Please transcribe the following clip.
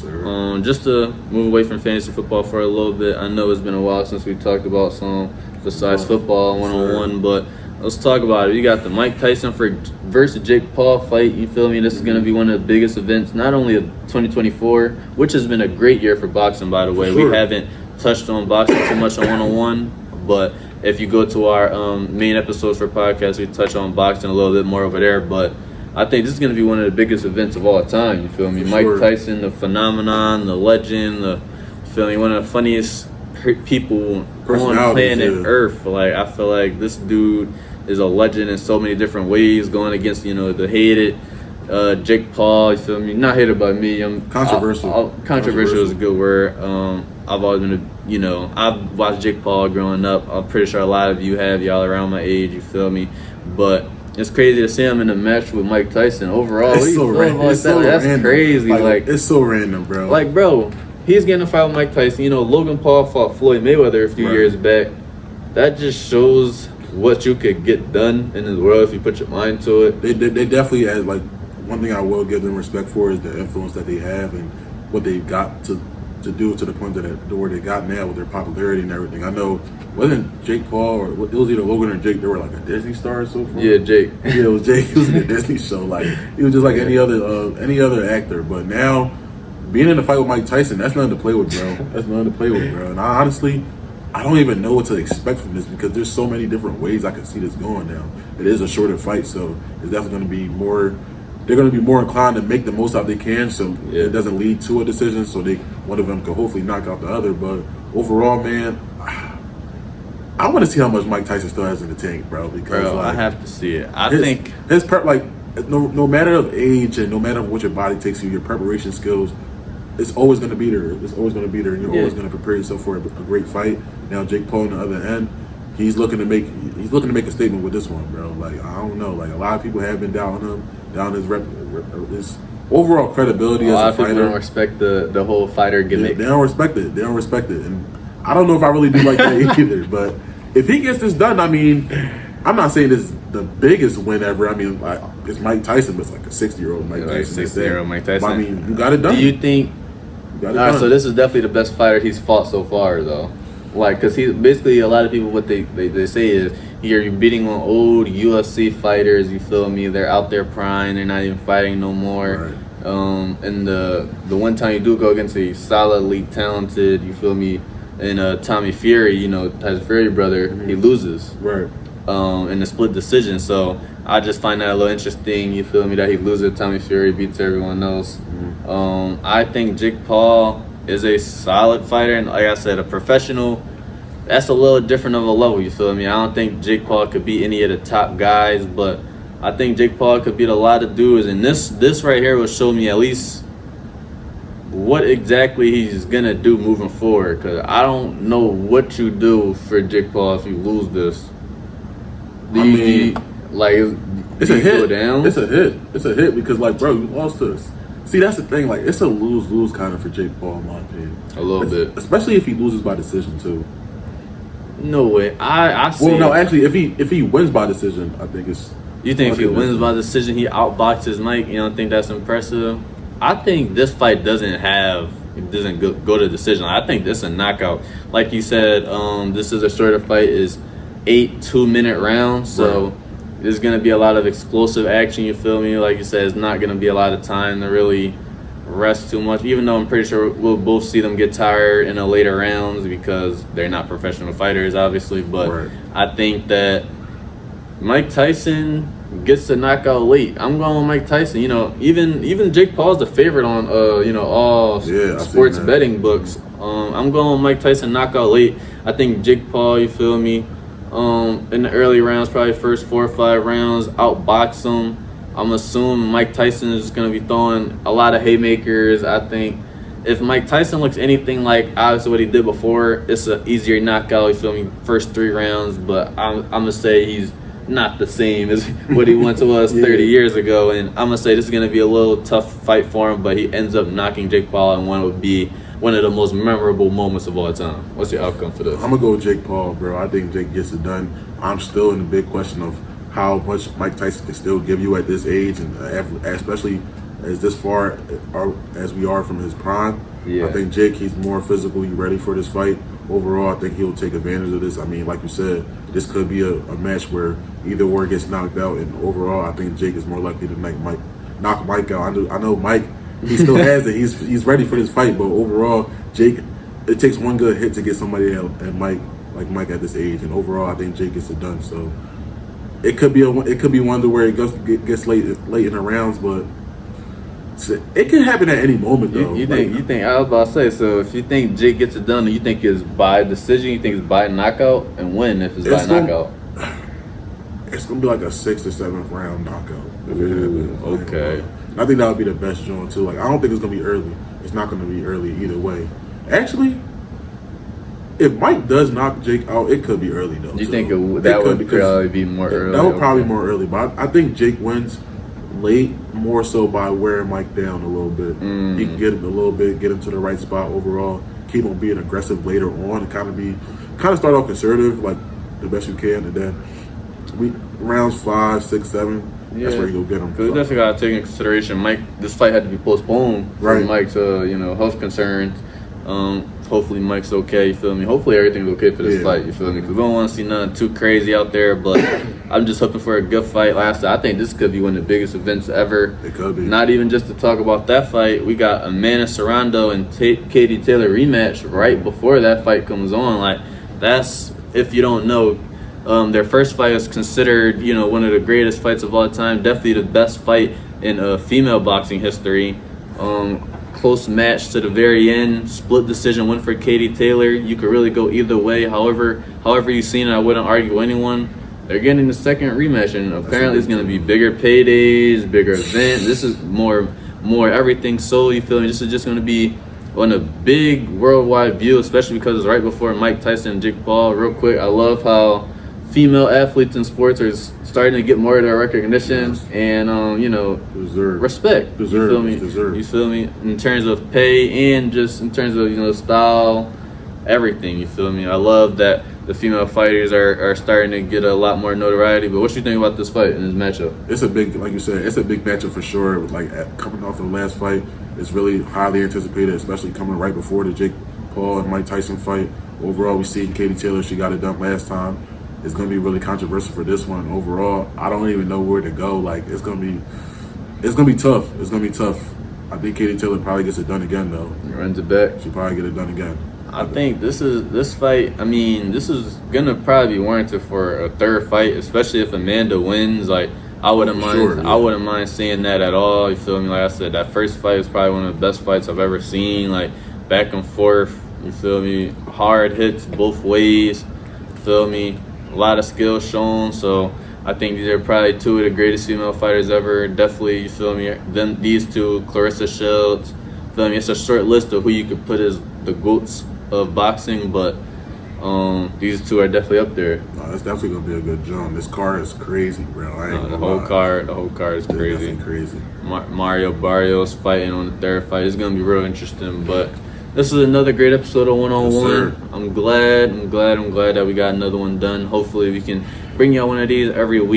sir. Just to move away from fantasy football for a little bit, I know it's been a while since we talked about some besides football one-on-one, but let's talk about it. You got the Mike Tyson versus Jake Paul fight. You feel me? This is going to be one of the biggest events, not only of 2024, which has been a great year for boxing, by the way. Sure. We haven't touched on boxing too much on one-on-one, but if you go to our main episodes for podcasts, we touch on boxing a little bit more over there. But I think this is going to be one of the biggest events of all time. You feel me? For Mike sure. Tyson, the phenomenon, the legend, you feel me? One of the funniest people on planet Earth. Like, I feel like this dude is a legend in so many different ways, going against, the hated Jake Paul. You feel me? Not hated by me. Controversial. Controversial is a good word. I've always been, I've watched Jake Paul growing up. I'm pretty sure a lot of you have, y'all around my age. You feel me? But it's crazy to see him in a match with Mike Tyson. Overall, it's so random. That's crazy. Like, it's so random, bro. Like, bro, he's getting a fight with Mike Tyson. Logan Paul fought Floyd Mayweather a few years back. That just shows what you could get done in this world if you put your mind to it. They definitely have, like, one thing I will give them respect for is the influence that they have and what they've got to do to the point that where they got now with their popularity and everything. I know, wasn't Jake Paul or it was either Logan or Jake, they were like a Disney star or so forth? Yeah, Jake. Yeah, it was Jake. He was in a Disney show. Like, he was just like any other actor. But now, being in a fight with Mike Tyson, that's nothing to play with, bro. That's nothing to play with, bro. And I honestly don't even know what to expect from this because there's so many different ways I can see this going now. It is a shorter fight, so it's definitely going to be more. They're going to be more inclined to make the most out they can, so it doesn't lead to a decision. So one of them could hopefully knock out the other. But overall, man, I want to see how much Mike Tyson still has in the tank, bro. Because I have to see it. I think his prep, like, no matter of age and no matter what your body takes you, your preparation skills, it's always going to be there. It's always going to be there, and you're always going to prepare yourself for a great fight. Now, Jake Paul on the other end, he's looking to make a statement with this one, bro. Like, I don't know. Like, a lot of people have been doubting him, down his overall credibility as a fighter. A lot of people don't respect the whole fighter gimmick. They don't respect it. And I don't know if I really do like that either. But if he gets this done, I mean, I'm not saying this is the biggest win ever. I mean, like, it's Mike Tyson, but it's like a 60-year-old Mike Tyson. 60-year-old Mike Tyson. But, I mean, you got it done. Do you think? All right, so this is definitely the best fighter he's fought so far, though. Like, because he's basically, a lot of people, what they say is, you're beating on old UFC fighters, you feel me? They're out there prime, they're not even fighting no more. Right. And the one time you do go against a solidly talented, you feel me, and Tommy Fury, Tyson Fury brother, he loses. Right. In a split decision. So I just find that a little interesting, you feel me, that he loses. Tommy Fury beats everyone else. I think Jake Paul is a solid fighter, and like I said, a professional. That's a little different of a level, you feel me? I don't think Jake Paul could beat any of the top guys, but I think Jake Paul could beat a lot of dudes, and this right here will show me at least what exactly he's gonna do moving forward, because I don't know what you do for Jake Paul if you lose this. It's a hit. It's a hit because, like, bro, you lost this. See, that's the thing. Like, it's a lose-lose kind of for Jake Paul, in my opinion. A little bit, especially if he loses by decision too. No way. I see. Well, no, actually, if he wins by decision, I think it's. You think if he wins by decision, he outboxes Mike? You don't think that's impressive? I think this fight doesn't go to decision. I think this is a knockout. Like you said, this is a shorter fight. Is 8 2-minute rounds, so there's gonna be a lot of explosive action. You feel me? Like you said, it's not gonna be a lot of time to really rest too much. Even though I'm pretty sure we'll both see them get tired in the later rounds because they're not professional fighters, obviously. But I think that Mike Tyson gets the knockout late. I'm going with Mike Tyson. Even Jake Paul's the favorite on all sports betting books. I'm going with Mike Tyson knockout late. I think Jake Paul, you feel me, in the early rounds, probably first 4 or 5 rounds, outbox him. I'm assuming Mike Tyson is going to be throwing a lot of haymakers. I think if Mike Tyson looks anything like obviously what he did before, it's an easier knockout, you feel me, first 3 rounds. But I'm going to say he's not the same as what he once was 30 years ago. And I'm going to say this is going to be a little tough fight for him, but he ends up knocking Jake Paul, and one would be one of the most memorable moments of all time. What's your outcome for this? I'm going to go with Jake Paul, bro. I think Jake gets it done. I'm still in the big question of how much Mike Tyson can still give you at this age, and especially as this far as we are from his prime. Yeah. I think Jake, he's more physically ready for this fight. Overall, I think he'll take advantage of this. I mean, like you said, this could be a match where either or gets knocked out, and overall, I think Jake is more likely to knock Mike out. I know Mike, he still has it. He's ready for this fight, but overall, Jake, it takes one good hit to get somebody at Mike, like Mike at this age, and overall, I think Jake gets it done. So it could be one to where it gets late in the rounds, but it can happen at any moment, though. You think? I was about to say. So if you think Jake gets it done, you think it's by decision? You think it's by knockout? And when if it's by knockout? It's gonna be like a 6th or 7th round knockout. If it happens. Okay. I think that would be the best joint too. Like I don't think it's gonna be early. It's not gonna be early either way. Actually, if Mike does knock Jake out, it could be early though. You think that would probably be more early? That would probably be more early, but I think Jake wins late, more so by wearing Mike down a little bit. He can get him a little bit, get him to the right spot overall, keep him being aggressive later on, and kind of start off conservative, like the best you can, and then rounds 5, 6, 7. That's where you go get him. Because definitely got to take into consideration, this fight had to be postponed for Mike's health concerns. Hopefully Mike's okay, you feel me? Hopefully everything's okay for this fight, you feel me? Because we don't want to see nothing too crazy out there, but I'm just hoping for a good fight. I think this could be one of the biggest events ever. It could be. Not even just to talk about that fight, we got Amanda Serrano and Katie Taylor rematch right before that fight comes on. Like, that's, if you don't know, their first fight is considered, one of the greatest fights of all time. Definitely the best fight in female boxing history. Close match to the very end. Split decision win for Katie Taylor. You could really go either way. However you've seen it, I wouldn't argue anyone. They're getting the second rematch, and apparently it's going to be bigger paydays, bigger event. This is more everything. So you feel me? This is just going to be on a big worldwide view, especially because it's right before Mike Tyson and Jake Paul. Real quick, I love how female athletes in sports are starting to get more of their recognition and respect. You feel me? You feel me? In terms of pay and just in terms of style, everything. You feel me? I love that the female fighters are starting to get a lot more notoriety. But what you think about this fight and this matchup? It's a big, like you said, it's a big matchup for sure. Like coming off the last fight, it's really highly anticipated, especially coming right before the Jake Paul and Mike Tyson fight. Overall, we see Katie Taylor, she got it done last time. It's going to be really controversial for this one. Overall, I don't even know where to go. Like, it's going to be tough. It's going to be tough. I think Katie Taylor probably gets it done again, though. Runs it back. She'll probably get it done again. I think this fight, this is going to probably be warranted for a third fight, especially if Amanda wins. Like, I wouldn't mind. Sure, yeah. I wouldn't mind seeing that at all. You feel me? Like I said, that first fight was probably one of the best fights I've ever seen. Like, back and forth. You feel me? Hard hits both ways. You feel me? A lot of skill shown, so I think these are probably two of the greatest female fighters ever. Definitely, you feel me? Then these two, Clarissa Shields. Feel me? It's a short list of who you could put as the GOATs of boxing, but these two are definitely up there. No, it's definitely gonna be a good jump. This card is crazy, bro. The whole card is crazy. Definitely crazy. Mario Barrios fighting on the third fight. It's gonna be real interesting, but. This is another great episode of 101. Yes, I'm glad that we got another one done. Hopefully we can bring y'all one of these every week.